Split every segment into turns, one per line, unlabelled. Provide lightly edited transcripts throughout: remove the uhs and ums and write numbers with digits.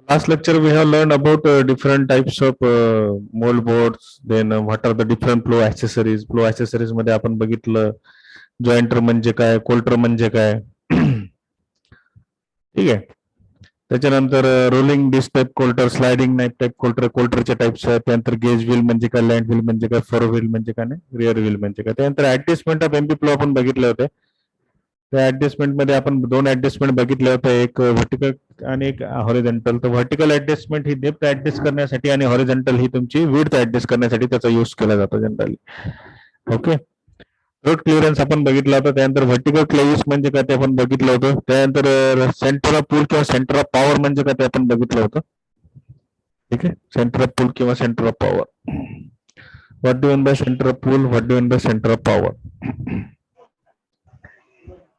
Last lecture we have learned about different types of mold boards. Then what are the different flow accessories? Flow accessories मध्ये आपण बघितलं jointer म्हणजे काय, Coulter म्हणजे काय. ठीक आहे. त्याच्यानंतर rolling disc type coulter, sliding knife type coulter, कोल्टरचे टाइप्स आहेत. त्यानंतर गेज व्हील म्हणजे काय, लँड व्हील म्हणजे काय, फरो व्हील म्हणजे काय, रिअर व्हील म्हणजे काय. त्यानंतर ऍडजस्टमेंट ऑफ एमपी फ्लो आपण बघितले होते. त्या ऍडजस्टमेंट मध्ये आपण दोन ऍडजस्टमेंट बघितले होते, एक व्हर्टिकल आणि एक हॉरिझॉन्टल. तर व्हर्टिकल ऍडजस्टमेंट ही डेप्थ ऍडजस्ट करण्यासाठी आणि हॉरिझॉन्टल ही तुमची विड्थ ऍडजस्ट करण्यासाठी त्याचा यूज केला जातो जनरली. ओके. रोड क्लिअरन्स आपण बघितलं होतं. त्यानंतर व्हर्टिकल क्लेव्हिस म्हणजे काय ते आपण बघितलं होतं. त्यानंतर सेंटर ऑफ पूल किंवा सेंटर ऑफ पॉवर म्हणजे काय ते आपण बघितलं होतं. ठीक आहे. सेंटर ऑफ पूल किंवा centre of power. What do mean by centre of pool, what do mean by centre of power.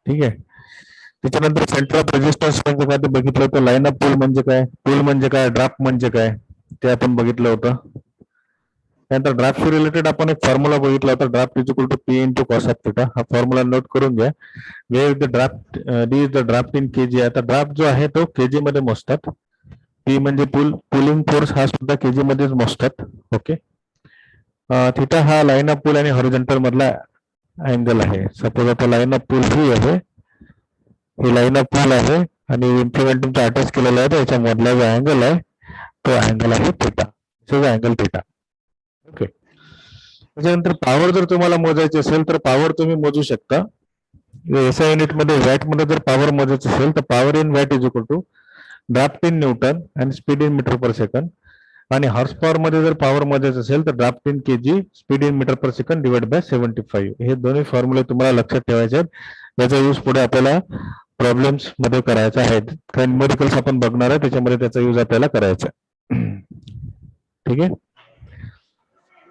ठीक आहे. त्याच्यानंतर सेंटर ऑफ रेजिस्टन्स म्हणजे काय ते बघितलं होतं. लाईन ऑफ पूल म्हणजे काय, पूल म्हणजे काय, ड्राफ्ट म्हणजे काय ते आपण बघितलं होतं. त्यानंतर ड्राफ्टशी रिलेटेड आपण एक फॉर्म्युला बघितला होता, draft is equal to P into cos of theta. हा फॉर्म्युला नोट करून घ्या. Where the draft, D is the draft in kg. आता ड्राफ्ट जो आहे तो केजी मध्ये मोजतात. पी म्हणजे पुल, पुलिंग फोर्स हा सुद्धा केजी मध्येच मोजतात. ओके. थिटा हा लाईन ऑफ पूल आणि हॉरिझॉन्टल मधला अँगल आहे. सपोज आता लाईन ऑफ पूल ही आहे, ही लाईन ऑफ पूल आहे आणि इम्प्लिमेंट तुमचा अटॅच केलेला आहे. त्याच्या मधला जो अँगल आहे तो अँगल आहे थिटा. Angle theta. ओके. त्याच्यानंतर पॉवर जर तुम्हाला मोजायची असेल तर पॉवर तुम्ही मोजू शकता. एसआय युनिट मध्ये वॅट मध्ये जर पॉवर मोजायची असेल तर power in watt is equal to draft in newton आणि speed in metre per second. आणि हॉर्स पॉवर मध्ये जर पॉवर मोजायचं असेल तर draft in KG, speed in metre per second divide by 75. हे दोन्ही फॉर्म्युले तुम्हाला लक्षात ठेवायचे आहेत. याचा यूज पुढे आपल्याला प्रॉब्लेम्स मध्ये करायचा आहे. काही न्यूमेरिकल्स आपण बघणार आहे, त्याच्यामध्ये त्याचा यूज आपल्याला करायचा आहे. ठीक आहे.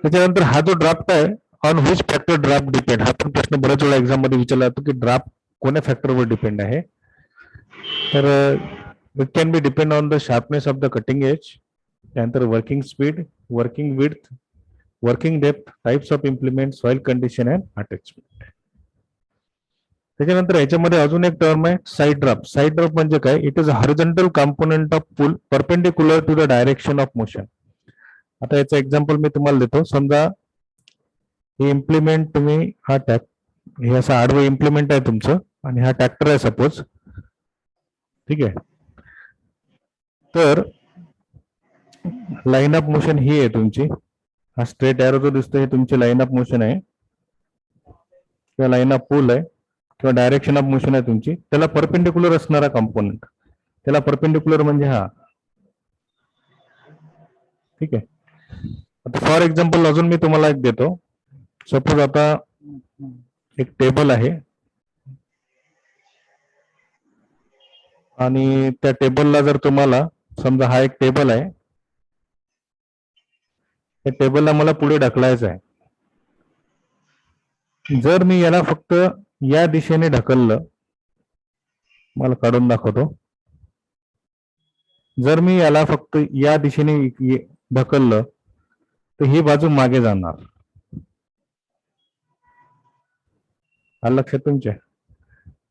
त्याच्यानंतर हा जो ड्राफ्ट आहे, on which factor draft depend, हा पण प्रश्न बऱ्याच वेळा एक्झाम मध्ये विचारला जातो की ड्राफ्ट कोण्या फॅक्टरवर डिपेंड आहे. तर it can be depend on the sharpness of the cutting edge. त्यानंतर working speed, working width, working depth, types of implement, soil condition and attachment. त्याच्यानंतर याच्यामध्ये अजून एक टर्म आहे साईड ड्राफ्ट. साईड ड्राफ्ट म्हणजे काय, it is a horizontal component of pull perpendicular to the direction of motion. आता याचं example मी तुम्हाला देतो. समजा हे इम्प्लिमेंट तुम्ही हा टॅक, हे असं आडवं इम्प्लिमेंट आहे तुमचं आणि हा ट्रॅक्टर आहे सपोज. ठीक आहे. तर लाईन ऑफ मोशन ही आहे तुमची. हा स्ट्रेट एरो जो दिसतो हे तुमची लाईन ऑफ मोशन आहे किंवा लाईन ऑफ पूल आहे किंवा डायरेक्शन ऑफ मोशन आहे तुमची. त्याला परपेंडिक्युलर असणारा कंपोनेंट, त्याला परपेंडिक्युलर म्हणजे हा. ठीक आहे. आता फॉर एक्झाम्पल अजून मी तुम्हाला एक देतो. सपोज आता एक टेबल आहे आणि त्या टेबलला जर तुम्हाला, समजा हा एक टेबल आहे, त्या टेबलला मला पुढे ढकलायचं आहे. जर मी याला फक्त या दिशेने ढकललं, मला काढून दाखवतो. जर मी याला फक्त या दिशेने ढकललं तर ही बाजू मागे जाणार. हा लक्षात तुमच्या.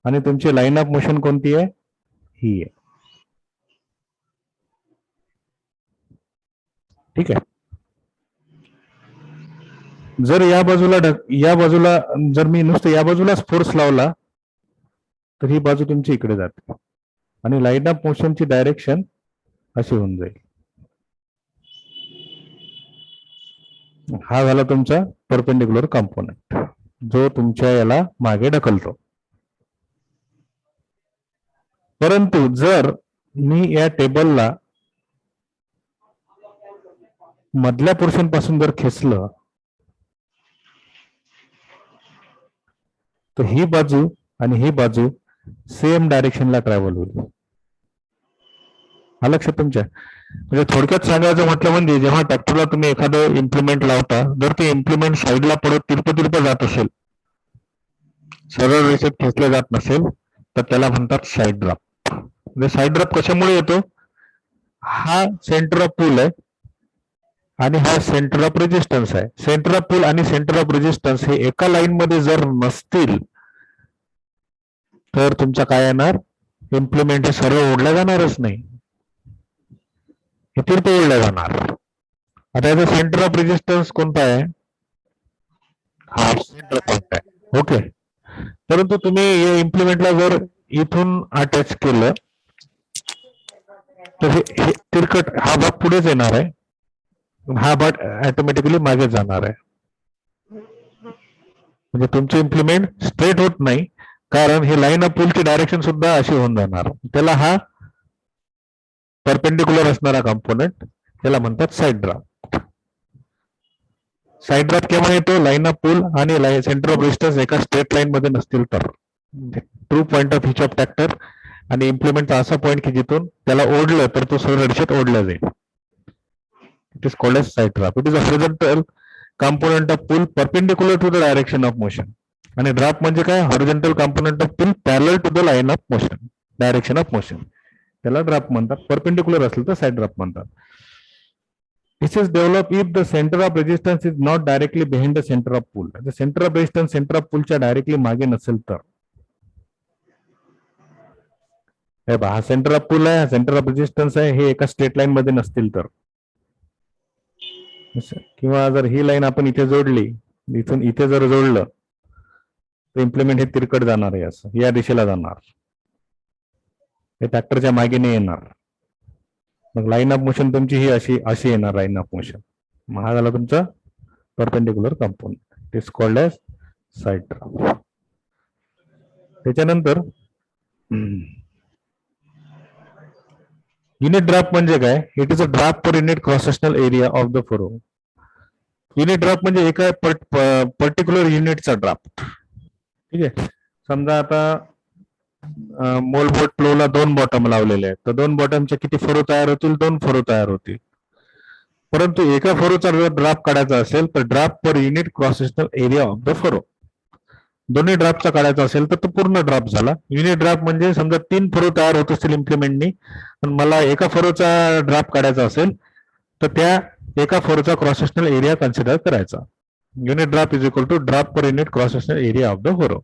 आणि तुमची लाईन ऑफ मोशन कोणती आहे, ही आहे. ठीक आहे. जर या बाजूला जर मी नुसतं या बाजूलाच फोर्स लावला तर ही बाजू तुमची इकडे जाते आणि लाईन ऑफ मोशनची डायरेक्शन अशी होऊन जाईल. हा झाला तुमचा परपेंडिक्युलर कंपोनेंट जो तुमच्या याला मागे ढकलतो. परंतु जर मी या टेबलला मधल्या पोर्शन पासून जर खेचलं तर ही बाजू आणि ही बाजू सेम डायरेक्शनला ट्रॅव्हल होईल. हा लक्षात तुमच्या. म्हणजे थोडक्यात सांगायचं म्हटलं म्हणजे जेव्हा ट्रॅक्टरला तुम्ही एखादं इम्प्लिमेंट लावता, जर ते इम्प्लिमेंट साईडला पडत तिरपं जात असेल, सरळ रेषेत खेचलं जात नसेल तर त्याला म्हणतात साईड ड्राफ्ट. म्हणजे साईड ड्राफ्ट कशामुळे येतो, हा सेंटर ऑफ पूल आहे आणि हा सेंटर ऑफ रेजिस्टन्स आहे. सेंटर ऑफ पूल आणि सेंटर ऑफ रेजिस्टन्स हे एका लाईन मध्ये जर नसतील तर तुमचा काय येणार, इम्प्लिमेंट हे सरळ ओढल्या जाणारच नाही. हे तिरपं ओढलं जाणार. आता याचा सेंटर ऑफ रेजिस्टन्स कोणता आहे? हा सेंटर पॉइंट आहे. ओके. परंतु तुम्ही या इम्प्लिमेंटला जर इथून अटॅच केलं तर हे तिरकट हा भाग पुढेच येणार आहे, हा भाग ऑटोमॅटिकली मागे जाणार आहे. म्हणजे तुमचे इम्प्लिमेंट स्ट्रेट होत नाही, कारण हे लाईन ऑफ पुलची डायरेक्शन सुद्धा अशी होऊन जाणार. त्याला हा परपेंडिक्युलर असणारा कंपोनेंट त्याला म्हणतात साईड ड्राफ्ट. साईड ड्राफ्ट केव्हा येतो? लाईन ऑफ पुल आणि सेंटर ऑफ रेजिस्टन्स एका स्ट्रेट लाईन मध्ये नसतील तर. ट्रू पॉइंट ऑफ हिच ऑफ ट्रॅक्टर आणि इम्प्लिमेंटचा असा पॉइंट की जिथून त्याला ओढलं तर तो सरळ रेषेत ओढला जाईल. It is called as side draft. It is a horizontal component of pull perpendicular to the direction of motion. आणि ड्राफ्ट म्हणजे काय? Horizontal component of pull parallel to the line of motion, direction of motion, त्याला draft म्हणतात. Perpendicular असेल तर side draft म्हणतात. This is develop if the centre of resistance is not directly behind the centre of pull. Centre of resistance centre of पुलच्या directly मागे नसेल तर. हा सेंटर ऑफ पुल आहे, सेंटर ऑफ रेजिस्टन्स आहे, हे एका स्ट्रेट लाईन मध्ये नसतील तर. किंवा जर ही लाईन आपण इथे जोडली, इथून इथे जर जोडलं तर इम्प्लिमेंट हे तिरकट जाणार आहे, असं या दिशेला जाणार, हे ट्रॅक्टरच्या मागे नाही येणार. मग लाईन ऑफ मोशन तुमची ही अशी येणार लाईन ऑफ मोशन. मग हा झाला तुमचा perpendicular component. It is called as side draft. त्याच्यानंतर युनिट ड्राफ्ट म्हणजे काय? It is a draft per unit cross sectional area of the furrow. Unit draft म्हणजे एका पर्टिक्युलर युनिटचा ड्राफ्ट. ठीक आहे. समजा आता मोलबोट फ्लोला 2 बॉटम लावलेले आहेत, तर 2 बॉटमचे किती फरो तयार होतील? 2 फरो तयार होतील. परंतु एका फरोचा जर ड्राफ्ट काढायचा असेल तर draft per unit cross sectional area of the furrow. दोन्ही ड्राफ्टचा काढायचा असेल तर तो पूर्ण ड्राफ्ट झाला. युनिट ड्राफ्ट म्हणजे समजा 3 फरो तयार होत असतील इम्प्लिमेंटनी, पण मला एका फरोचा ड्राफ्ट काढायचा असेल तर त्या एका फरोचा क्रॉस सेक्शनल एरिया कन्सिडर करायचा. Unit draft is equal to draft per unit cross sectional area of the furrow.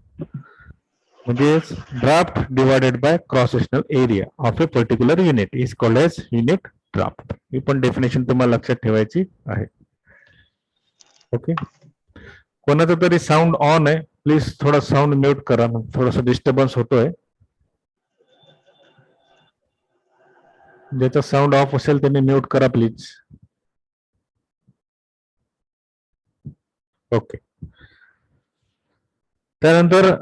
म्हणजे draft divided by cross sectional area of a particular unit is called as unit draft. ही पण definition तुम्हाला लक्षात ठेवायची आहे. Okay. कोणाचा तरी sound on आहे, प्लीज थोडा साऊंड म्यूट करा, थोडासा डिस्टर्बन्स होतोय. ज्याचा साऊंड ऑफ असेल त्यांनी म्यूट करा प्लीज. ओके. त्यानंतर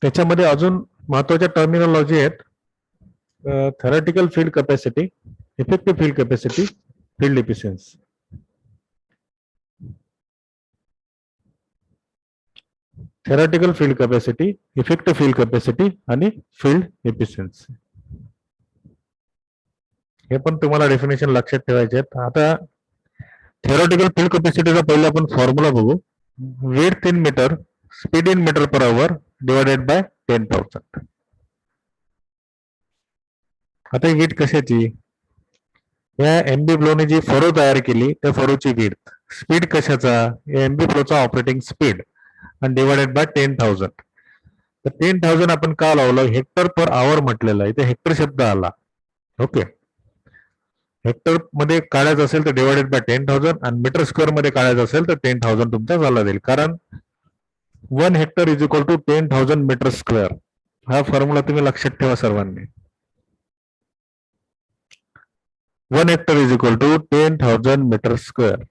त्याच्यामध्ये अजून महत्वाच्या टर्मिनॉलॉजी आहेत. Theoretical field capacity, effective field capacity, field efficiency. Theoretical field capacity, effective field capacity आणि फील्ड एफिशियन्सी. हे पण तुम्हाला डेफिनेशन लक्षात ठेवायचे आहेत. आता थेरॅटिकल फील्ड कॅपॅसिटीचा पहिला आपण फॉर्म्युला बघू. Width in meter, speed in metre per hour divided by 10,000. आता विड्थ कशाची? या एमबी फ्लोने जी फरो तयार केली त्या फरोची विड्थ. स्पीड कशाचा? एमबी फ्लोचा ऑपरेटिंग स्पीड आणि डिवायडेड बाय 10,000. तर 10,000 आपण का लावलं? हेक्टर पर आवर म्हटलेलं आहे, इथे हेक्टर शब्द आला. ओके. हेक्टर मध्ये काढायचं असेल तर डिवायडेड बाय 10,000 आणि मीटर स्क्वेअर मध्ये काढायचं असेल तर 10,000 तुमचा झाला जाईल, कारण 1 hectare is equal to 10,000 metre square. हा फॉर्म्युला तुम्ही लक्षात ठेवा सर्वांनी. 1 hectare is equal to 10,000 metre square.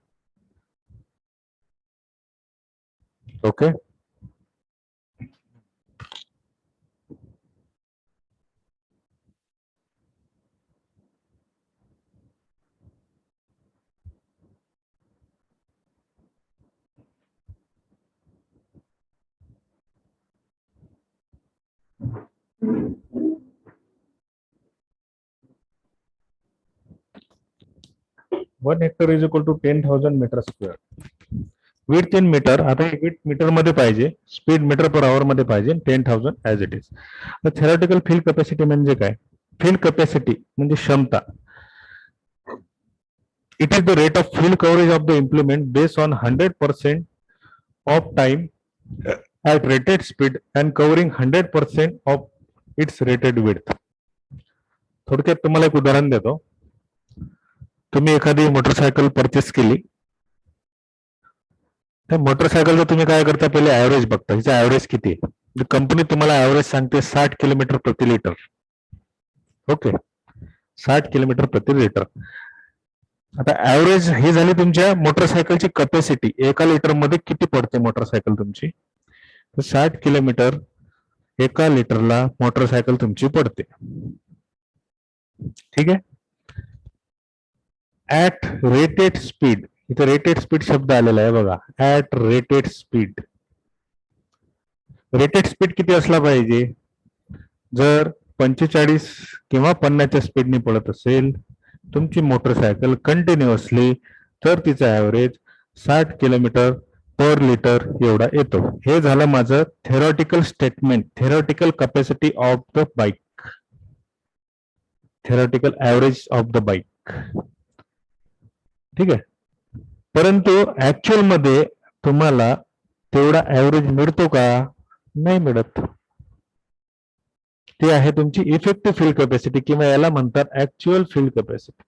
Okay. One hectare is equal to 10,000 metre square. Width in metre, आता विड्थ मीटर मध्ये पाहिजे, स्पीड मीटर पर आवर मध्ये पाहिजे, 10,000 as it is. Theoretical field capacity म्हणजे काय? फील्ड कॅपॅसिटी म्हणजे क्षमता. It is the rate of field coverage of the implement based on 100% of time at rated speed and covering 100% of its rated width. थोडक्यात तुम्हाला एक उदाहरण देतो. तुम्ही एखादी मोटरसायकल परचेस केली, त्या मोटरसायकलचं तुम्ही काय करता, पहिले ऍव्हरेज बघता, हिचा ऍव्हरेज किती आहे. कंपनी तुम्हाला ऍव्हरेज सांगते 60 किलोमीटर प्रति लिटर. ओके, 60 किलोमीटर प्रति लिटर. आता ऍव्हरेज ही झाली तुमच्या मोटरसायकलची कपॅसिटी, एका लिटर मध्ये किती पडते मोटरसायकल तुमची. 60 किलोमीटर एका लिटरला मोटरसायकल तुमची पडते. ठीक आहे. ऍट रेटेड स्पीड, इथे रेटेड स्पीड शब्द आलेला आहे बघा, at rated speed. Rated speed किती असला पाहिजे, जर 45 किंवा 50च्या स्पीडने पडत असेल तुमची मोटरसायकल कंटिन्युअसली, तर तिचा ऍव्हरेज 60 किलोमीटर पर लिटर एवढा येतो. हे झालं माझं theoretical statement, theoretical capacity of the bike, theoretical average of the bike. ठीक आहे. परंतु ऍक्च्युअल मध्ये तुम्हाला तेवढा ऍव्हरेज मिळतो का, नाही मिळत. ते आहे तुमची इफेक्टिव्ह फील्ड कॅपॅसिटी, किंवा याला म्हणतात ऍक्च्युअल फील्ड कॅपॅसिटी.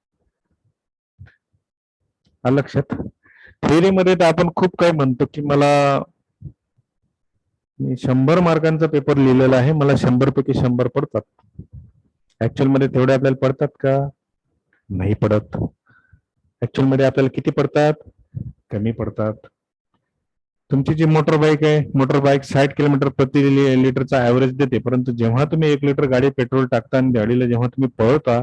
लक्षात. थिअरीमध्ये तर आपण खूप काही म्हणतो की मला 100 मार्कांचा पेपर लिहिलेला आहे, मला 100 पैकी 100 पडतात. ऍक्च्युअल मध्ये तेवढे आपल्याला पडतात का, नाही पडत. ऍक्च्युअल मध्ये आपल्याला किती पडतात, कमी पडतात. तुमची जी मोटर बाईक आहे, मोटर बाईक 60 किलोमीटर प्रति लिटरचा ऍव्हरेज देते, परंतु जेव्हा तुम्ही 1 लिटर गाडी पेट्रोल टाकता आणि गाडीला जेव्हा तुम्ही पळवता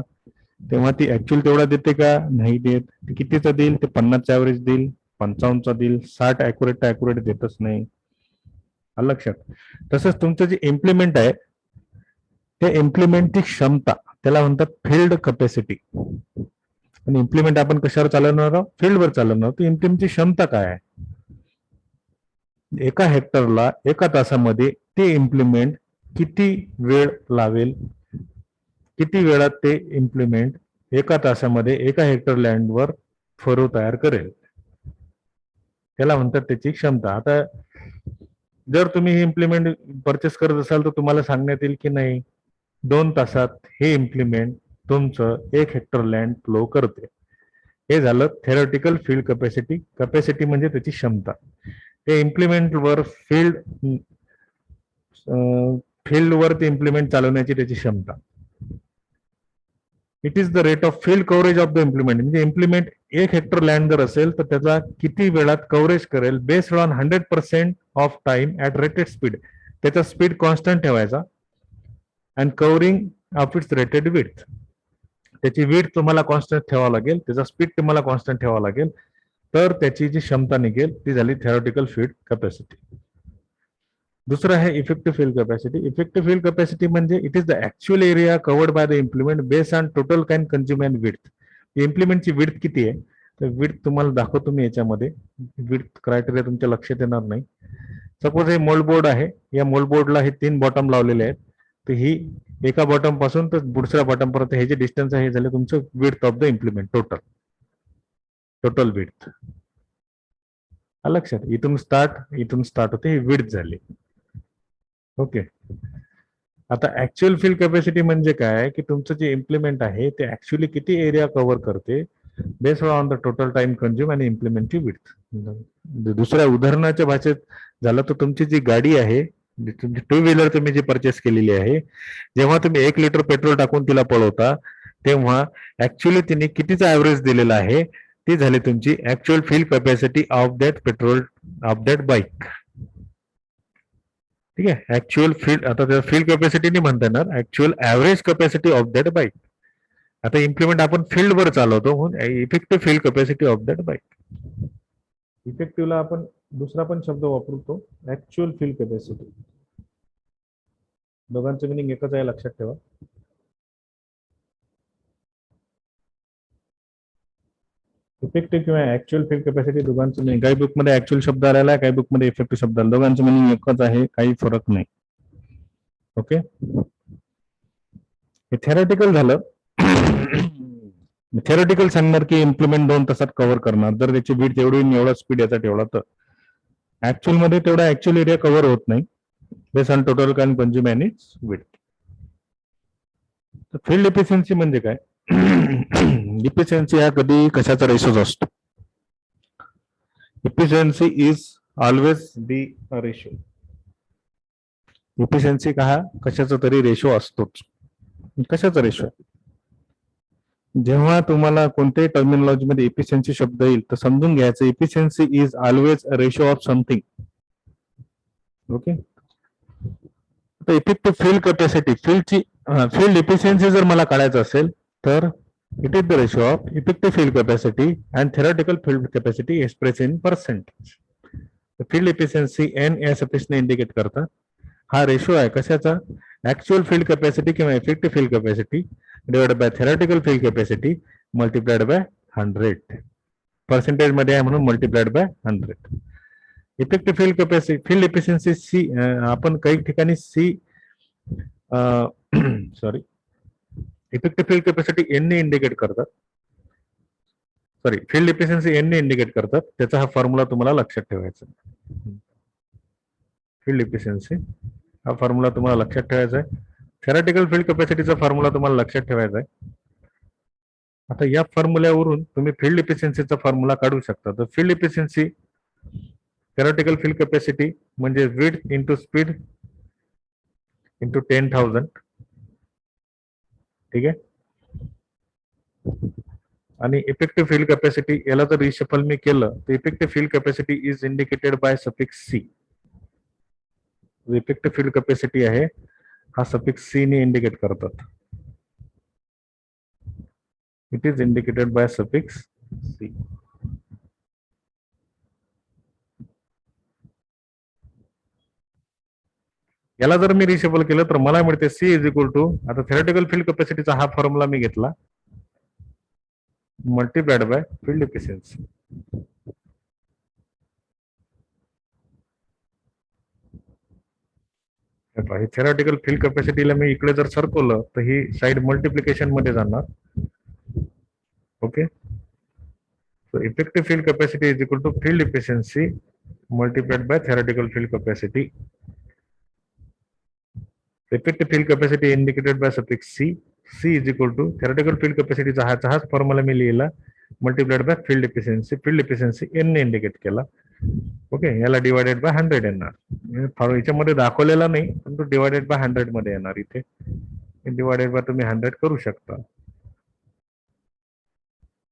तेव्हा ती ऍक्च्युअल तेवढा देते का, नाही देत. कितीचा देईल, ते 50चा ऍव्हरेज देईल, 55चा देईल, 60 ऍक्युरेट देतच नाही. लक्षात. तसंच तुमचं जे इम्प्लिमेंट आहे, त्या इम्प्लिमेंटची क्षमता, त्याला म्हणतात फील्ड कॅपॅसिटी. आणि इम्प्लिमेंट आपण कशावर चालवणार आहोत, फील्डवर चालवणार आहोत. इम्प्लिमेंटची क्षमता काय आहे, एका हेक्टरला एका तासामध्ये ते इम्प्लिमेंट किती वेळ लावेल, किती वेळात ते इम्प्लिमेंट एका तासामध्ये एका हेक्टर लँडवर फरो तयार करेल, त्याला म्हणतात त्याची क्षमता. आता जर तुम्ही हे इम्प्लिमेंट परचेस करत असाल तर तुम्हाला सांगण्यात येईल की नाही, 2 तासात हे इम्प्लिमेंट तुमचं 1 हेक्टर लँड फ्लो करते. हे झालं थेरॉटिकल फील्ड कॅपॅसिटी. कॅपॅसिटी म्हणजे त्याची क्षमता. ते इम्प्लिमेंटवर फील्डवर ते इम्प्लिमेंट चालवण्याची त्याची क्षमता. It is the rate of field coverage of the implement. म्हणजे इम्प्लिमेंट 1 हेक्टर लँड जर असेल तर त्याचा किती वेळात कव्हरेज करेल, based on 100% of time at rated speed. त्याचा स्पीड कॉन्स्टंट ठेवायचा and covering of its rated width. त्याची विड्थ तुम्हाला कॉन्स्टंट ठेवावं लागेल, त्याचा स्पीड तुम्हाला कॉन्स्टंट ठेवावा लागेल, तर त्याची जी क्षमता निघेल ती झाली थेरॉटिकल फील्ड कॅपॅसिटी. दुसरं आहे effective field capacity. Effective field capacity म्हणजे it is the actual area covered by the implement based on total can consume and width. इम्प्लिमेंटची विड्थ किती आहे, तर विड्थ तुम्हाला दाखवतो मी याच्यामध्ये. विड्थ क्रायटेरिया तुमच्या लक्षात येणार नाही. सपोज हे मोल्ड बोर्ड आहे, या मोल्ड बोर्डला हे 3 बॉटम लावलेले आहेत, तर ही एका बॉटम पासून तर दुसऱ्या बॉटम पर्यंत हे जे डिस्टन्स आहे हे झाले तुमचं width of the implement, total width. लक्षात. इथून स्टार्ट होते, ही विड्थ झाली. ओके. आता ऍक्च्युअल फील्ड कॅपॅसिटी म्हणजे काय, की तुमचं जे इम्प्लिमेंट आहे ते ऍक्च्युअली किती एरिया कव्हर करते based on the total time consume आणि इम्प्लिमेंटची विड्थ. दुसऱ्या उदाहरणाच्या भाषेत झालं तर तुमची जी गाडी आहे, टू व्हीलर तुम्ही जी परचेस केलेली आहे, जेव्हा तुम्ही 1 लिटर पेट्रोल टाकून तिला पळवता तेव्हा ऍक्च्युअली तिने कितीचा ऍव्हरेज दिलेला आहे, ती झाली तुमची actual field capacity of that petrol of that bike. ठीक आहे. ऍक्च्युअल फील्ड, आता त्या फील्ड कॅपॅसिटी नाही म्हणता येणार, actual average capacity of that bike. आता इम्प्लिमेंट आपण फील्डवर चालवतो म्हणून effective field capacity of that bike. इफेक्टिव्हला आपण दुसरा पण शब्द वापरतो, ऍक्च्युअल फील्ड कॅपॅसिटी. दोघांचं मिनिंग एकच आहे, लक्षात ठेवा. इफेक्टिव्ह किंवा ऍक्च्युअल फील्ड कॅपॅसिटी दोघांचं मिनिंग, काही बुक मध्ये ऍक्च्युअल शब्द आलेला आहे, काही बुक मध्ये इफेक्टिव्ह शब्द आला, दोघांचं मिनिंग एकच आहे, काही फरक नाही. ओके. हे थेरॉटिकल झालं. थेरॉटिकल सांगणार की इम्प्लिमेंट 2 तासात कव्हर करणार, जर त्याची विड्थ एवढी एवढा स्पीड याचा ठेवला तर. ऍक्च्युअल मध्ये तेवढा ऍक्च्युअल एरिया कव्हर होत नाही based on total can consume and it's width. Field efficiency म्हणजे काय, इफिशियन्सी हा कधी कशाचा रेशोच असतो. Efficiency is always be a ratio. Efficiency का हा कशाचा तरी रेशो असतोच. कशाचा रेशो? जेव्हा तुम्हाला कोणत्याही टर्मिनॉलॉजी मध्ये इफिशियन्सी शब्द येईल तर समजून घ्यायचं efficiency is always a ratio of something. Okay. तर effective field capacity, field efficiency जर मला काढायचं असेल तर it is the ratio of effective field capacity and theoretical field capacity express in percentage. Field efficiency N या सफिक्सने indicate करतात. हा रेशो आहे कशाचा? ऍक्च्युअल फील्ड कॅपॅसिटी किंवा effective field capacity divided by theoretical field capacity multiplied by 100. Percentage मध्ये आहे म्हणून multiplied by 100. Effective field capacity, field efficiency C, आपण काही ठिकाणी C sorry effective field capacity N ने इंडिकेट करतात. सॉरी, फील्ड इफिशियन्सी एन ने इंडिकेट करतात. त्याचा हा फॉर्म्युला तुम्हाला लक्षात ठेवायचा. फील्ड इफिशियन्सी हा फॉर्म्युला तुम्हाला लक्षात ठेवायचा आहे. थेरॉटिकल फील्ड कॅपॅसिटीचा फॉर्म्युला तुम्हाला लक्षात ठेवायचा आहे. आता या फॉर्म्युल्यावरून तुम्ही फील्ड इफिशियन्सीचा फॉर्म्युला काढू शकता. तर field efficiency theoretical field capacity म्हणजे विड्थ इंटू स्पीड इंटू 10,000. ठीक आहे. आणि इफेक्टिव्ह फील्ड कॅपॅसिटी याला जर रिशफल मी केलं तर effective field capacity is indicated by suffix C. Effective field capacity आहे हा सफिक्स सी ने इंडिकेट करतात. It is indicated by suffix C. याला जर मी रिशफल केलं तर मला मिळते सी इज इक्वल टू, आता थेरॉटिकल फील्ड कॅपॅसिटीचा हा फॉर्म्युला मी घेतला मल्टिप्लाइड बाय फील्ड इफिशियन्सी. ही थेरॉटिकल फील्ड कॅपॅसिटीला मी इकडे जर सरकवलं तर ही साइड मल्टिप्लिकेशन मध्ये जाणार. Okay. So effective field capacity is equal to field efficiency multiplied by theoretical field capacity. Effective field capacity indicated by suffix C. C is equal to theoretical field कॅपॅसिटीचा हाच फॉर्म्युला मी लिहिला multiplied by field efficiency. Field efficiency N ने indicate केला. Okay. याला divided by 100 येणार. याच्यामध्ये दाखवलेला नाही पण तो डिवायडेड बाय 100 मध्ये येणार. इथे डिवायडेड बाय तुम्ही 100 करू शकता.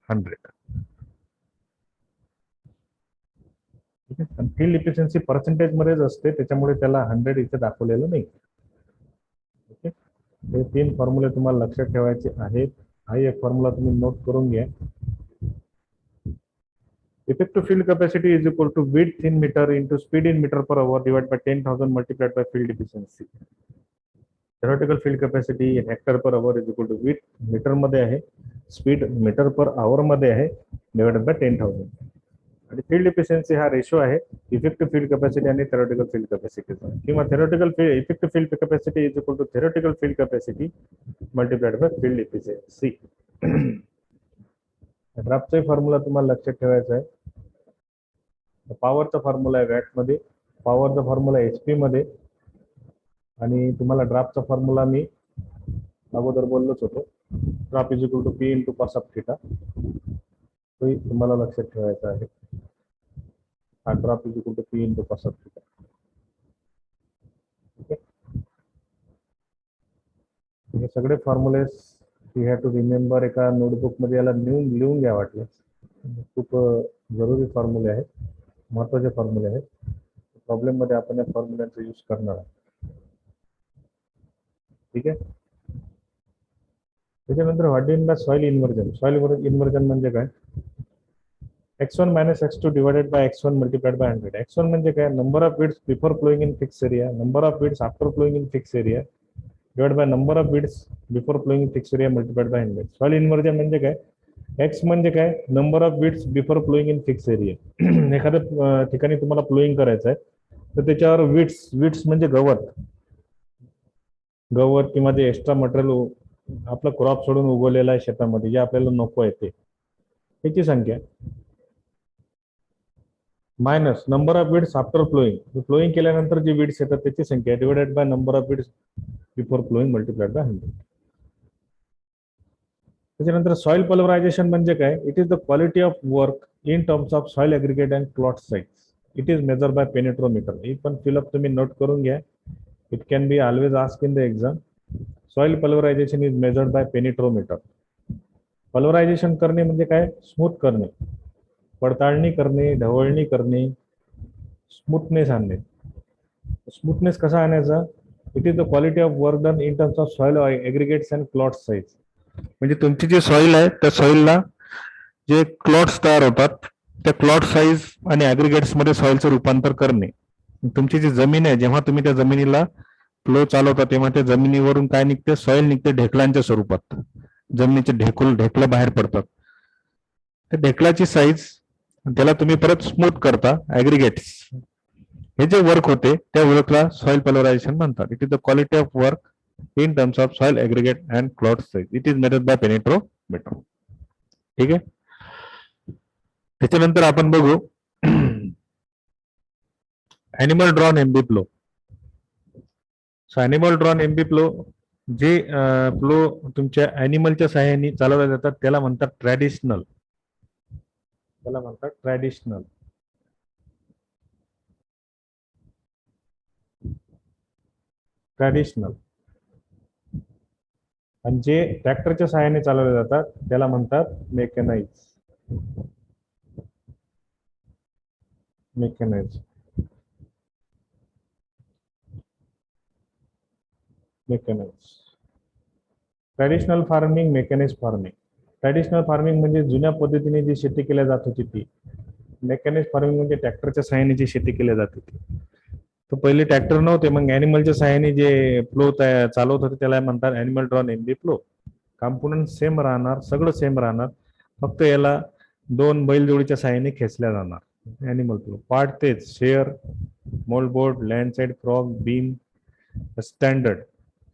100. ठीक आहे. फील्ड इफिशियन्सी पर्सेंटेज मध्येच असते त्याच्यामुळे त्याला 100 इथे दाखवलेलं नाही. ओके. हे 3 फॉर्म्युले तुम्हाला लक्षात ठेवायचे आहेत. हा एक फॉर्म्युला तुम्ही नोट करून घ्या. Effective field capacity is equal to width in meter into speed in meter per hour divided by 10,000 multiplied by field efficiency. Theoretical field capacity in hectare per hour is equal to width meter मध्ये आहे, speed meter per hour मध्ये आहे, divided by 10,000. आणि field efficiency हा ratio आहे effective field capacity आणि theoretical field कॅपॅसिटीचा, किंवा effective field capacity is equal to theoretical field capacity multiplied by field efficiency. ड्राफ्टचा फॉर्म्युला तुम्हाला लक्षात ठेवायचा आहे. पॉवरचा फॉर्म्युला आहे वॅट मध्ये, पॉवरचा फॉर्म्युला एचपी मध्ये, आणि तुम्हाला ड्राफ्टचा फॉर्म्युला मी अगोदर बोललोच होतो. Draft is equal to P into cos of theta. तो तुम्हाला लक्षात ठेवायचा आहे. हा draft is equal to P into cos of theta. Okay. हे सगळे formulas you have to remember. एका नोटबुक मध्ये याला लिहून घ्या वाटलं. खूप जरुरी फॉर्म्युले आहेत, महत्वाचे फॉर्म्युले आहेत. प्रॉब्लेम मध्ये आपण या फॉर्म्युल्यांचा यूज करणार आहोत. ठीक आहे. त्याच्यानंतर what do mean by soil inversion. Soil inversion म्हणजे काय? x1 minus x2 divided by x1 multiplied by 100. x1 म्हणजे काय? Number of beads before ploughing in fix area, number of beads after ploughing in fix area divide by number of beads before ploughing in fix area multiplied by 100. Soil inversion म्हणजे काय? X म्हणजे काय? Number of beads before ploughing in fix area. एखाद्या ठिकाणी तुम्हाला flowing करायचं आहे तर त्याच्यावर विड्स म्हणजे गवत किंवा जे एक्स्ट्रा मटेरियल आपलं क्रॉप सोडून उगवलेलं आहे शेतामध्ये, जे आपल्याला नको आहे त्याची संख्या, minus number of beads after ploughing केल्यानंतर जे बीड्स येतात त्याची संख्या divided by number of beads before ploughing multiplied by 100. त्याच्यानंतर सॉइल पल्वरायझेशन म्हणजे काय? It is the quality of work in terms of soil aggregate and plot size. It is measure by penetrometer. ही पण fill up तुम्ही note करून घ्या. It can be always ask in the exam. Soil pulverization is measured bye penetrometer. पल्वरायझेशन करणे म्हणजे काय? Smooth करणे, पडताळणी करणे, ढवळणी करणे, स्मूथनेस आणणे. स्मूथनेस कसा आणायचा? It is the quality of work done in terms of soil aggregates and plot size. म्हणजे तुमची जी सॉइल आहे त्या सॉइलला जे क्लॉट्स तयार होतात त्या क्लॉट साईज आणि ॲग्रिगेट्स मध्ये सॉइलचं रूपांतर करणे. तुमची जी जमीन आहे जेव्हा तुम्ही त्या जमिनीला फ्लो चालवता तेव्हा त्या जमिनीवरून काय निघते? सॉइल निघते ढेकलांच्या स्वरूपात. जमिनीचे ढेकलं बाहेर पडतात. त्या ढेकलाची साईज त्याला तुम्ही परत स्मूथ करता ॲग्रिगेट्स. हे जे वर्क होते त्या वर्कला सॉइल पल्वरायझेशन म्हणतात. It is the quality of work in terms of soil aggregate and clot size. It is measured bye penetrometer. ठीक आहे. त्याच्यानंतर आपण बघू animal drawn MB flow. So animal drawn MB flow जे फ्लो तुमच्या ॲनिमलच्या सहाय्याने चालवल्या जातात त्याला म्हणतात ट्रॅडिशनल. त्याला म्हणतात ट्रॅडिशनल. ट्रॅडिशनल. आणि जे ट्रॅक्टरच्या सहाय्याने चालवले जातात त्याला म्हणतात mechanize. Mechanize. Mechanize. Traditional farming, mechanize farming. Traditional farming म्हणजे जुन्या पद्धतीने जी शेती केल्या जात होती ती. मेकॅनाइज फार्मिंग म्हणजे ट्रॅक्टरच्या सहाय्याने जी शेती केली जात होती. तर पहिले ट्रॅक्टर नव्हते, मग ॲनिमलच्या सहाय्याने जे फ्लो चालवत होते त्याला म्हणतात animal drawn MB flow. Component same राहणार, सगळं सेम राहणार, फक्त याला 2 बैलजोडीच्या सहाय्याने खेचल्या जाणार. ॲनिमल फ्लो पार्ट तेच, शेअर, मोल्डबोर्ड, लँडसाइड फ्रॉग, बीम, स्टँडर्ड.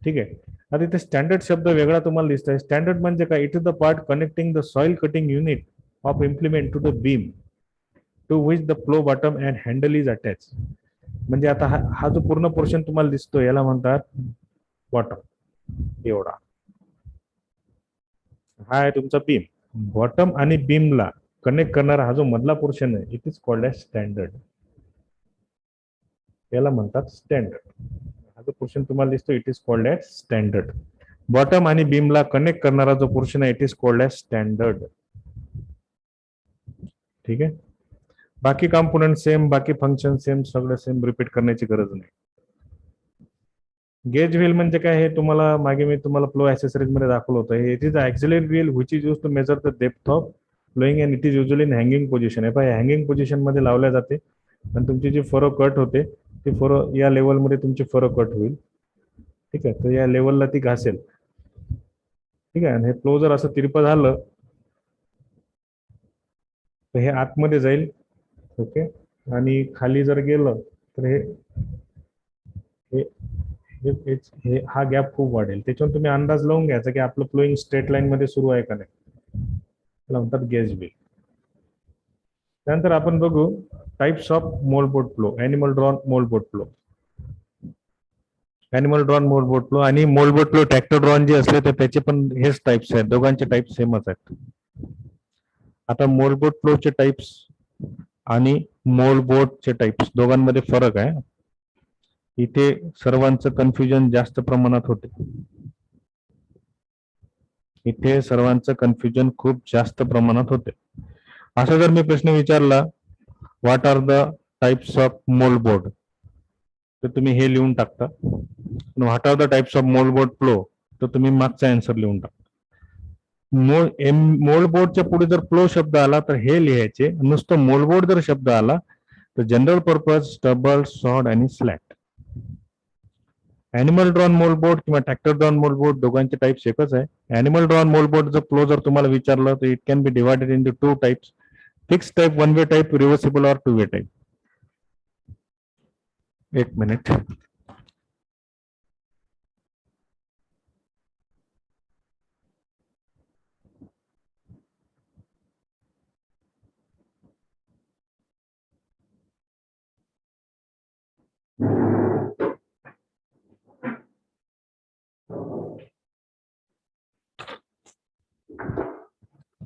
ठीक आहे. आता इथे स्टँडर्ड शब्द वेगळा तुम्हाला दिसत आहे. स्टँडर्ड म्हणजे काय? It is the part connecting the soil cutting unit of implement to the beam to which the plough bottom and handle is attach. म्हणजे आता हा जो पूर्ण पोर्शन तुम्हाला दिसतो याला म्हणतात बॉटम. एवढा हा आहे तुमचा बीम. बॉटम आणि बीमला कनेक्ट करणारा हा जो मधला पोर्शन आहे it is called as standard. याला म्हणतात स्टँडर्ड. हा जो पोर्शन तुम्हाला दिसतो it is called as standard. Bottom आणि बीमला कनेक्ट करणारा जो पोर्शन आहे it is called as standard. ठीक आहे. बाकी कॉम्पोनंट सेम, बाकी फंक्शन सेम, सगळं सेम, रिपीट करण्याची गरज नाही. गेज व्हील म्हणजे काय? हे तुम्हाला मागे मी तुम्हाला फ्लो ॲक्सेसरीज मध्ये दाखवलं होतं. It is auxiliary wheel which is use to measure the depth of ploughing and it is usually in hanging position. हे पाहिजे हँगिंग पोझिशन मध्ये लावल्या जाते आणि तुमची जी फरो कट होते ती फरो या लेवलमध्ये तुमची फरो कट होईल. ठीक आहे. तर या लेवलला ती घासेल. ठीक आहे. आणि हे फ्लो जर असं तिरपं झालं तर हे आतमध्ये जाईल. ओके. आणि खाली जर गेलं तर हे हा गॅप खूप वाढेल. त्याच्यावर तुम्ही अंदाज लावून घ्यायचा की आपलं फ्लोईंग स्ट्रेट लाईन मध्ये सुरू आहे का नाही. त्याला म्हणतात गेज व्हील. त्यानंतर आपण बघू types of moldboard plough. Animal drawn moldboard plough. Animal drawn moldboard plough आणि मोल्डबोर्ड फ्लो ट्रॅक्टर ड्रॉन जे असले तर त्याचे पण हेच टाइप्स आहेत. दोघांचे टाइप सेमच आहेत. आता मोल्डबोर्ड फ्लोचे टाइप्स आणि मोल्डबोर्डचे टाइप्स दोघांमध्ये फरक आहे. इथे सर्वांचं कन्फ्युजन जास्त प्रमाणात होते. इथे सर्वांचं कन्फ्युजन खूप जास्त प्रमाणात होते. असा जर मी प्रश्न विचारला what are the types of moldboard तर तुम्ही हे लिहून टाकता. What are the types of moldboard plough तर तुम्ही मागचा आन्सर लिहून टाकता. मोल्डबोर्डच्या पुढे जर फ्लो शब्द आला तर हे लिहायचे. नुसतं मोल्डबोर्ड जर शब्द आला तर जनरल पर्पज, स्टबल, सॉड आणि स्लॅट. ॲनिमल ड्रॉन मोल्डबोर्ड किंवा ट्रॅक्टर ड्रॉन मोल्डबोर्ड दोघांचे टाइप्स एकच आहे. ॲनिमल ड्रॉन मोल्डबोर्ड जर फ्लो जर तुम्हाला विचारलं तर it can be divided in to 2 types. Fix type, 1 way type, reversible और 2 वे टाइप. एक minute.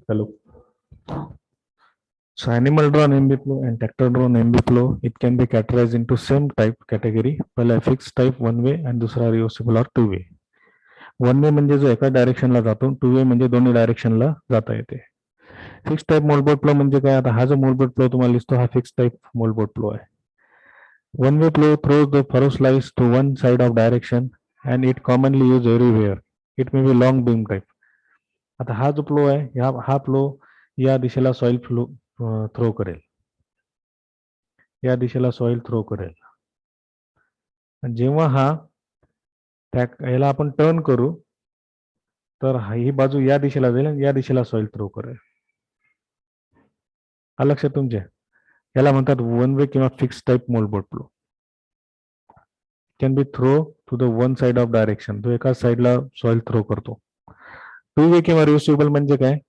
Hello. So animal drawn MB flow and tractor drawn MB flow, it can be categorized into same type category. पहला fixed type one way and दूसरा reversible or two way. One way म्हणजे जो एका डायरेक्शनला जातो, two way म्हणजे दोन्ही डायरेक्शनला जाता येते. फिक्स टाइप मोलबोट फ्लो म्हणजे काय, आता हा जो मोलबोट फ्लो तुम्हाला दिसतो हा फिक्स टाइप मोलबोट फ्लो आहे. One way plough throws the furrow slice to one side of direction and it commonly use everywhere. It may be long beam type. आता हा जो फ्लो आहे हा फ्लो या दिशेला सॉइल फ्लो थ्रो करेल, या दिशेला सॉइल थ्रो करेल. जेव्हा हा याला आपण टर्न करू तर ही बाजू या दिशेला जाईल आणि या दिशेला सॉइल थ्रो करेल. हा लक्षात तुमच्या, याला म्हणतात वन वे किंवा fix type मोलबोट plough. Can be throw to the one side of direction, तो एका साइडला सॉइल थ्रो करतो. टू वे किंवा रिव्हर्सिबल म्हणजे काय,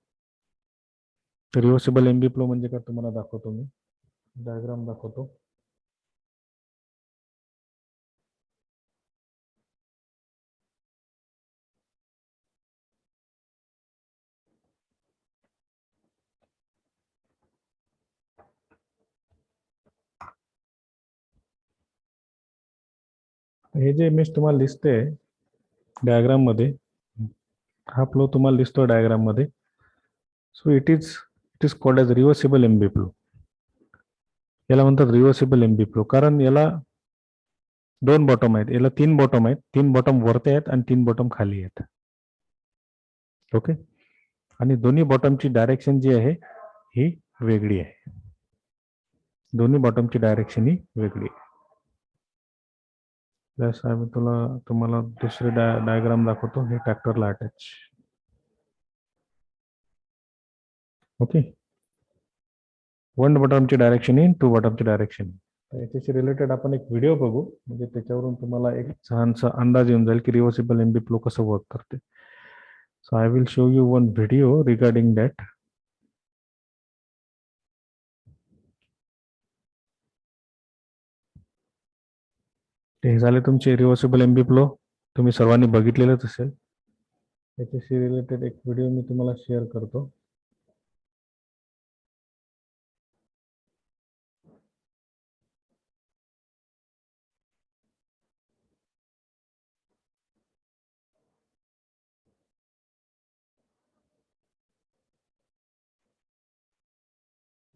रिव्हर्सिबल एमबी फ्लो म्हणजे काय तुम्हाला दाखवतो मी, डायग्राम दाखवतो. हे जे इमेज तुम्हाला दिसते डायग्राम मध्ये, हा फ्लो तुम्हाला दिसतो डायग्राम मध्ये. So it is called as reversible MB plough. याला म्हणतात रिव्हर्सिबल एमबी फ्लो कारण याला दोन बॉटम आहेत, याला तीन बॉटम आहेत. तीन बॉटम वरती आहेत आणि तीन बॉटम खाली आहेत. ओके, आणि दोन्ही बॉटमची डायरेक्शन जी आहे ही वेगळी आहे. दोन्ही बॉटमची डायरेक्शन ही वेगळी आहे. मी तुम्हाला दुसरे डायग्राम दाखवतो, हे ट्रॅक्टरला अटॅच. ओके, वन बॉटमची डायरेक्शन इन, टू बॉटमची डायरेक्शन. याच्याशी रिलेटेड आपण एक व्हिडिओ बघू, म्हणजे त्याच्यावरून तुम्हाला एक छानसा अंदाज येऊन जाईल की रिव्हर्सिबल एमबी फ्लो कसं वर्क करते. So I will show you one video regarding that. हे झाले तुमचे रिव्हर्सिबल एमबी फ्लो, तुम्ही सर्वांनी बघितलेलंच असेल. याच्याशी रिलेटेड एक व्हिडिओ मी तुम्हाला शेअर करतो.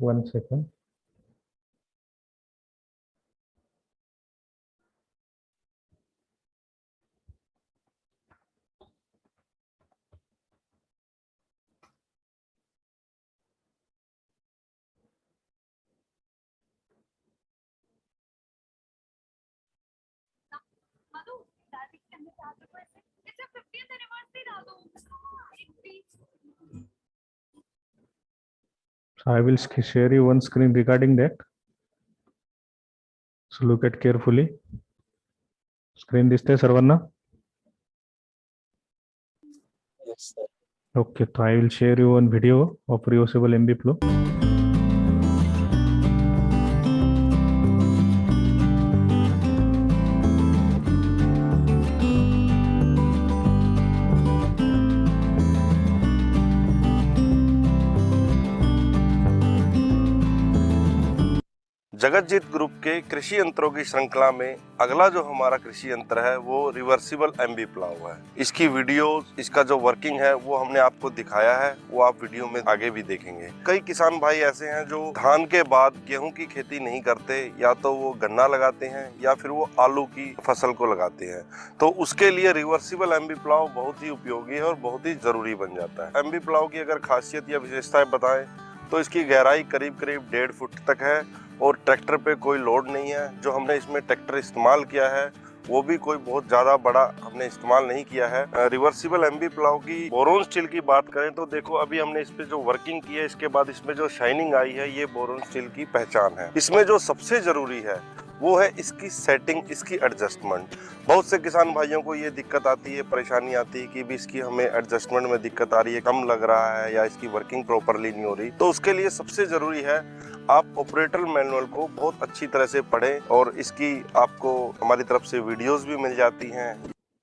One second. I will share you one screen regarding that. So look at carefully. Screen दिसते सर्वांना? Yes, sir. Okay, so I will share you one video of reversible MB flow.
Jagatjit group के कृषि यंत्रों की श्रृंखला में अगला जो हमारा कृषि यंत्र है वो रिवर्सिबल एमबी प्लाव है. इसकी वीडियो, इसका जो वर्किंग है वो हमने आपको दिखाया है, वो आप वीडियो में आगे भी देखेंगे. कई किसान भाई ऐसे हैं जो धान के बाद गेहूं की खेती नहीं करते, या तो वो गन्ना लगाते हैं या फिर वो आलू की फसल को लगाते हैं. तो उसके लिए रिवर्सिबल एमबी प्लाव बहुत ही उपयोगी है और बहुत ही जरूरी बन जाता है. एमबी प्लाव की अगर खासियत या विशेषताएं बताएं तो इसकी गहराई करीब 1.5 फुट तक है और ट्रैक्टर पे कोई लोड नहीं है. जो हमने इसमें ट्रैक्टर इस्तेमाल किया है वो भी कोई बहुत ज्यादा बड़ा हमने इस्तेमाल नहीं किया है. रिवर्सिबल एमबी प्लाव की बोरोन स्टील की बात करें तो देखो अभी हमने इस पे जो वर्किंग की है, इसके बाद इसमें जो शाइनिंग आई है, ये बोरोन स्टील की पहचान है. इसमें जो सबसे जरूरी है वो है इसकी सेटिंग, इसकी एडजस्टमेंट. बहुत से किसान भाइयों को ये दिक्कत आती है, परेशानी आती है कि भी इसकी हमें एडजस्टमेंट में दिक्कत आ रही है, कम लग रहा है या इसकी वर्किंग प्रॉपरली नहीं हो रही. तो उसके लिए सबसे जरूरी है आप ऑपरेटर मैनुअल को बहुत अच्छी तरह से पढ़ें और इसकी आपको हमारी तरफ से वीडियोस भी मिल जाती हैं.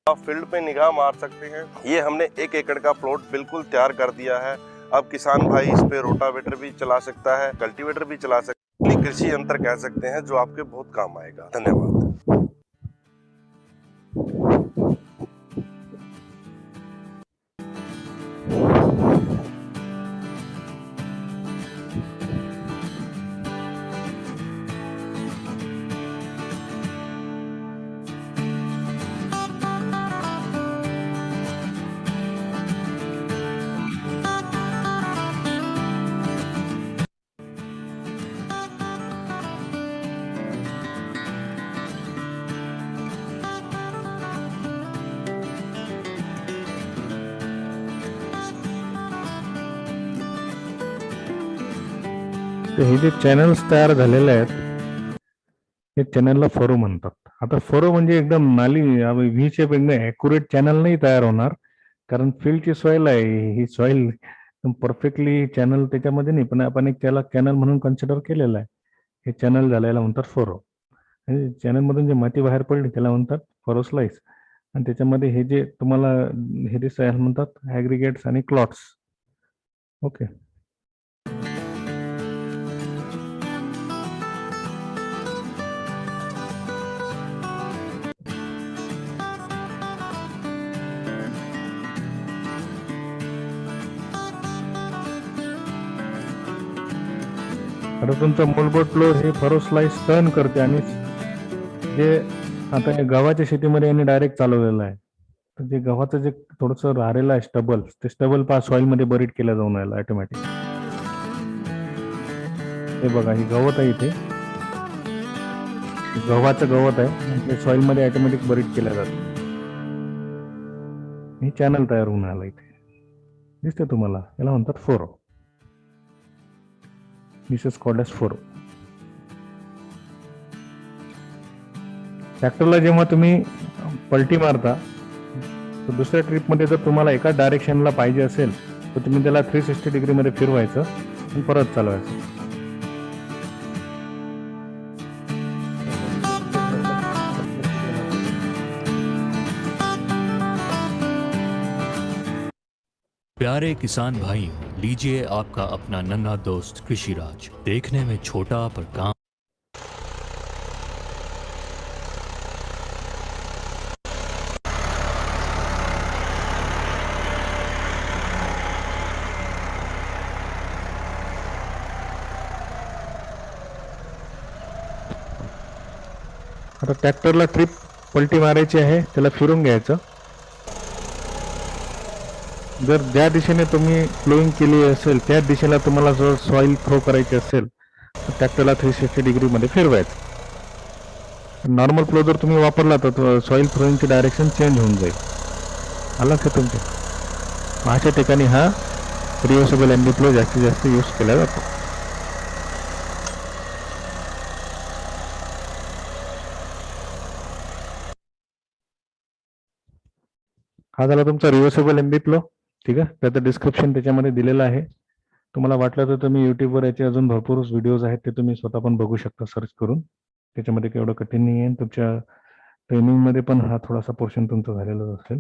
आप फील्ड पे निगाह मार सकते हैं. ये हमने 1 एकड़ का प्लॉट बिल्कुल तैयार कर दिया है. अब किसान भाई इस पे रोटावेटर भी चला सकता है, कल्टीवेटर भी चला सकता है। कृषि यंत्र कह सकते हैं जो आपके बहुत काम आएगा। धन्यवाद।
तर हे जे चॅनल्स तयार झालेले आहेत हे चॅनलला फरो म्हणतात. आता फरो म्हणजे एकदम नाली व्ही शेप एकदम ॲक्युरेट चॅनल नाही तयार होणार, कारण फील्डची सॉइल आहे ही सॉइल परफेक्टली चॅनल त्याच्यामध्ये नाही, पण आपण एक त्याला कॅनल म्हणून कन्सिडर केलेलं आहे. हे चॅनल झालेला म्हणतात फरो. चॅनल मधून जे माती बाहेर पडली त्याला म्हणतात फरो स्लाइस. आणि त्याच्यामध्ये हे जे तुम्हाला हे दिसत आहे म्हणतात ॲग्रिगेट्स आणि क्लॉट्स. ओके. आता तुमचा मूलभूत फ्लो हे फरो स्लाइस टर्न करते आणि जे आता हे गव्हाच्या शेतीमध्ये यांनी डायरेक्ट चालवलेलं आहे. तर जे गव्हाचं जे थोडंसं राहिलेलं आहे स्टबल, ते स्टबल सॉइल मध्ये बरीड केलं जाऊन राहिलं ऑटोमॅटिक. हे बघा ही गवत आहे इथे, गव्हाचं गवत आहे आणि ते सॉइल मध्ये ऑटोमॅटिक बरीड केलं जातं. हे चॅनल तयार होऊन आलं इथे दिसते तुम्हाला, याला म्हणतात फोरो. दिस इज कॉल्ड एज फोरो. ट्रॅक्टरला जेव्हा तुम्ही पलटी मारता तर दुसऱ्या ट्रिपमध्ये जर तुम्हाला एका डायरेक्शनला पाहिजे असेल तर तुम्ही त्याला 360 डिग्रीमध्ये फिरवायचं आणि परत चालवायचं.
प्यारे किसान भाई, लीजिए आपका अपना नन्हा दोस्त कृषिराज, देखने में छोटा पर काम
आता ट्रॅक्टरला ट्रिप पलटी मारायची आहे, त्याला फिरून घ्यायचं. जर ज्या दिशेने तुम्ही फ्लोईंग केली असेल त्या दिशेला तुम्हाला जर सॉइल थ्रो करायची असेल तर ट्रॅक्टरला 360 डिग्रीमध्ये फिरवायचं. नॉर्मल फ्लो जर तुम्ही वापरला तर सॉइल थ्रोईंगची डायरेक्शन चेंज होऊन जाईल. आलं का तुमच्या अशा ठिकाणी हा रिव्हर्सेबल एम्बी फ्लो जास्तीत जास्त यूज केला जातो. हा झाला तुमचा रिव्हर्सेबल एम्बी फ्लो. ठीक आहे, त्याचं डिस्क्रिप्शन त्याच्यामध्ये दिलेलं आहे. तुम्हाला वाटलं तर तुम्ही युट्यूबवर याचे अजून भरपूर व्हिडिओज आहेत, ते तुम्ही स्वतः पण बघू शकता सर्च करून. त्याच्यामध्ये काही एवढं कठीण नाही आहे. तुमच्या ट्रेनिंगमध्ये पण हा थोडासा पोर्शन तुमचा झालेला असेल.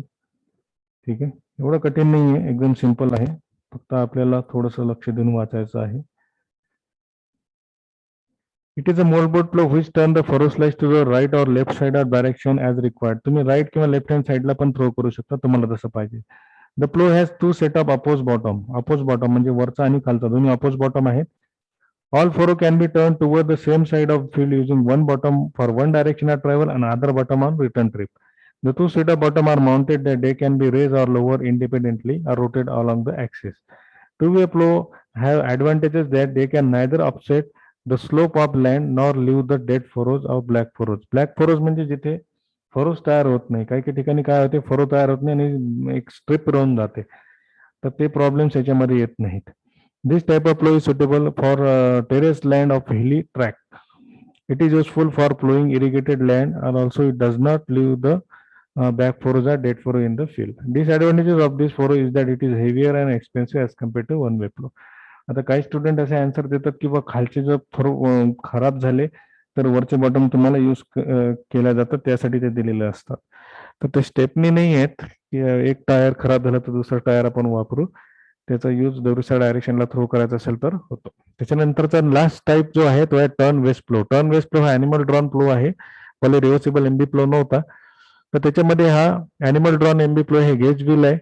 ठीक आहे, एवढं कठीण नाही आहे, एकदम सिंपल आहे. फक्त आपल्याला थोडंसं लक्ष देऊन वाचायचं आहे. It is a mold plough which turn the furrow slice to the right or left side of direction as required. तुम्ही राईट किंवा लेफ्ट हँड साईडला पण थ्रो करू शकता तुम्हाला जसं पाहिजे. The plough has 2 set of oppose bottom. Oppose bottom म्हणजे वरचा आणि खालचा दोन्ही अपोज बॉटम आहेत. All furrow can be turned toward the same side of field using one bottom for one direction of travel and other bottom on return trip. The two set of bottom are mounted that they can be raised or lower independently or rotated along the axis. Two-way flow have advantages that they can neither upset the slope of land nor leave the dead furrows or black furrows. Black furrows म्हणजे जिथे फरोज तयार होत नाही, काही काही ठिकाणी काय होते फरो तयार होत नाही आणि एक स्ट्रिप राहून जाते, तर ते प्रॉब्लेम्स याच्यामध्ये येत नाहीत. This type of flow is suitable for terrace land of hilly tract. It is useful for plowing irrigated land and also it does not leave the back furrows or dead furrow in the field. Disadvantages of this furrow is that it is heavier and expensive as compared to one way flow. आता काही student असे answer देतात की बा खालचे जर furrow खराब झाले तर वरचे बॉटम तुम्हाला यूज केल्या जातात, त्यासाठी ते दिलेले असतात. तर ते स्टेपनी नाही आहेत की एक टायर खराब झाला तर दुसरा टायर आपण वापरू. त्याचा यूज दुसऱ्या डायरेक्शनला थ्रो करायचा असेल तर होतो. त्याच्यानंतरचा लास्ट टाईप जो आहे तो आहे turn wrest plough. Turn wrest plough हा ॲनिमल ड्रॉन फ्लो आहे. पहिले रिव्हर्सिबल एमबी फ्लो नव्हता. तर त्याच्यामध्ये हा ॲनिमल ड्रॉन एमबी फ्लो हे गेज व्हील आहे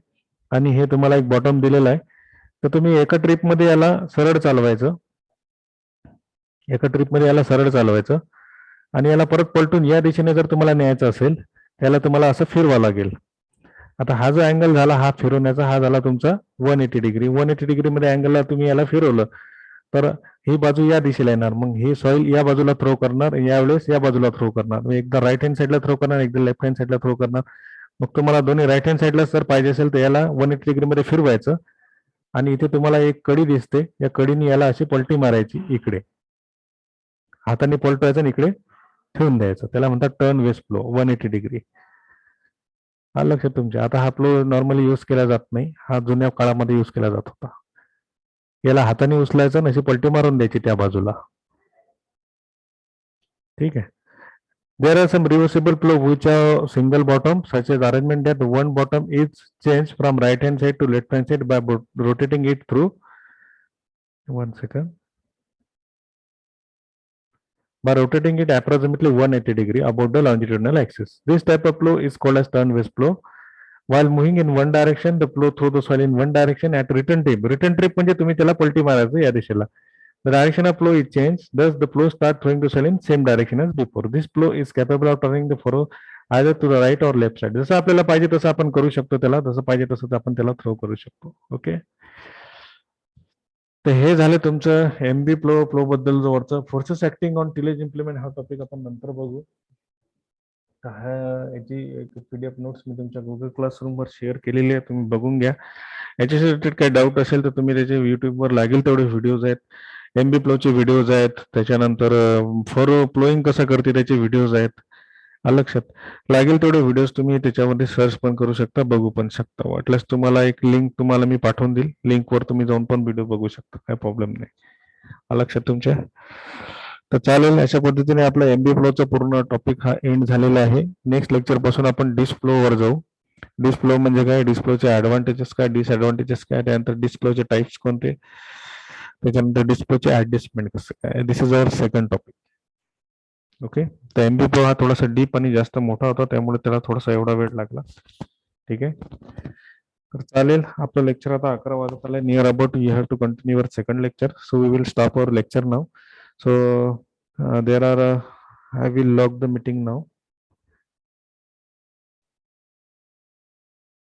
आणि हे तुम्हाला एक बॉटम दिलेला आहे. तर तुम्ही एका ट्रिपमध्ये याला सरळ चालवायचं, आणि याला परत पलटून या दिशेने जर तुम्हाला न्यायचं असेल त्याला तुम्हाला असं फिरवा लागेल. आता हा जो अँगल झाला हा फिरवण्याचा, हा झाला तुमचा 180 डिग्री. 180 डिग्रीमध्ये अँगलला तुम्ही याला फिरवलं तर ही बाजू या दिशेला येणार. मग ही सॉइल या बाजूला थ्रो करणार, यावेळेस या बाजूला थ्रो करणार. एकदा राईट हँड साईडला थ्रो करणार, एकदा लेफ्ट हँड साईडला थ्रो करणार. मग तुम्हाला दोन्ही राईट हँड साईडला जर पाहिजे असेल तर याला 180 डिग्रीमध्ये फिरवायचं आणि इथे तुम्हाला एक कडी दिसते, या कडीने याला अशी पलटी मारायची, इकडे हाताने पलटवायचं आणि इकडे ठेवून द्यायचं. त्याला म्हणतात टर्न वेस्ट फ्लो 180 डिग्री. हा लक्षात तुमच्या. आता हा फ्लो नॉर्मली यूज केला जात नाही, हा जुन्या काळामध्ये यूज केला जात होता. याला हाताने उचलायचं आणि अशी पलटी मारून द्यायची त्या बाजूला. ठीक आहे. There are some reversible flow which are single bottom, such as arrangement that one bottom is changed from right hand side to left hand side by rotating it through 1 second. By rotating it approximately 180 degree about the longitudinal axis. This type of flow is called as turn west flow. While moving in one direction, the flow through the soil in one direction at return trip. Return trip म्हणजे तुम्ही त्याला पलटी मारायचं या दिशेला. The direction of flow is changed, thus the flow starts throwing the soil in same direction as before. This flow is capable of turning the furrow either to the right or left side. जसं आपल्याला पाहिजे तसं आपण करू शकतो त्याला, जसं पाहिजे तसं आपण त्याला थ्रो करू शकतो. ओके. तर हे झालं तुमचं एमबी फ्लो बद्दल वरचं. Forces acting on tillage implement हा टॉपिक आपण नंतर बघू. याची एक पीडीएफ नोट्स मी तुमच्या गुगल क्लासरूमवर शेअर केलेली आहे, तुम्ही बघून घ्या. याच्याशी रिलेटेड काही डाऊट असेल तर तुम्ही त्याचे युट्यूबवर लागेल तेवढे व्हिडिओज आहेत, एमबी फ्लोचे व्हिडिओज आहेत, त्याच्यानंतर फॉरो फ्लोईंग कसं करते त्याचे व्हिडिओज आहेत. लक्षात लागेल तेवढे व्हिडिओज तुम्ही त्याच्यामध्ये सर्च पण करू शकता, बघू पण शकता. वाटल्यास तुम्हाला एक लिंक तुम्हाला मी पाठवून देईल, लिंकवर तुम्ही जाऊन पण व्हिडिओ बघू शकता, काय प्रॉब्लेम नाही. लक्षात तुमच्या. तर चालेल, अशा पद्धतीने आपला एमबी फ्लोचा पूर्ण टॉपिक हा एंड झालेला आहे. नेक्स्ट लेक्चर पासून आपण डिस्फ्लोवर जाऊ. डिस्फ्लो म्हणजे काय, डिस्फ्लोचे ऍडव्हान्टेजेस काय, डिसएडव्हान्टेजेस काय, त्यानंतर डिस्फ्लोचे टाइप्स कोणते, त्याच्यानंतर डिस्प्लेचे ऍडजस्टमेंट कसं काय. This is our second topic. Okay. तर एमबी फ्लो हा थोडासा डीप आणि जास्त मोठा होता, त्यामुळे त्याला थोडासा एवढा वेळ लागला. ठीक आहे. तर चालेल, आपलं लेक्चर आता 11 वाजत आलंय. Near about you have to continue your second lecture. So we will stop our lecture now. So there are I will log the meeting now.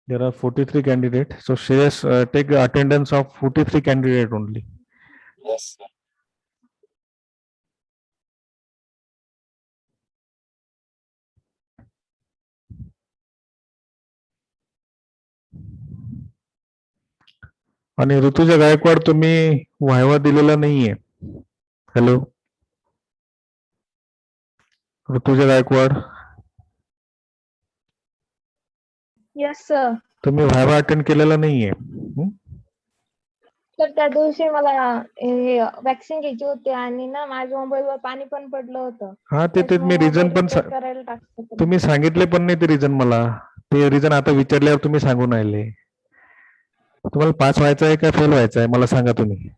There are 43 candidates. So Shreyas, take attendance of 43 candidate only.
Yes, sir.
आणि ऋतुजा गायकवाड तुम्ही viva दिलेला नाहीये. Hello Rutuja Gaikwad,
Yes, sir.
तुम्ही viva attend केलेला नाहीये.
तर त्या दिवशी मला हे वॅक्सिन घ्यायची होती आणि ना माझ्या मोबाईलवर पाणी पण पडलं होतं.
हा ते मी
त्याच्यामुळे
रिझन
mobile
पण
repair करायला टाकलं होतं.
तुम्ही सांगितले पण नाही ते रिझन मला. ते रिझन आता विचारल्यावर तुम्ही सांगून राहिले. तुम्हाला पास व्हायचं आहे का फेल व्हायचं आहे मला सांगा तुम्ही.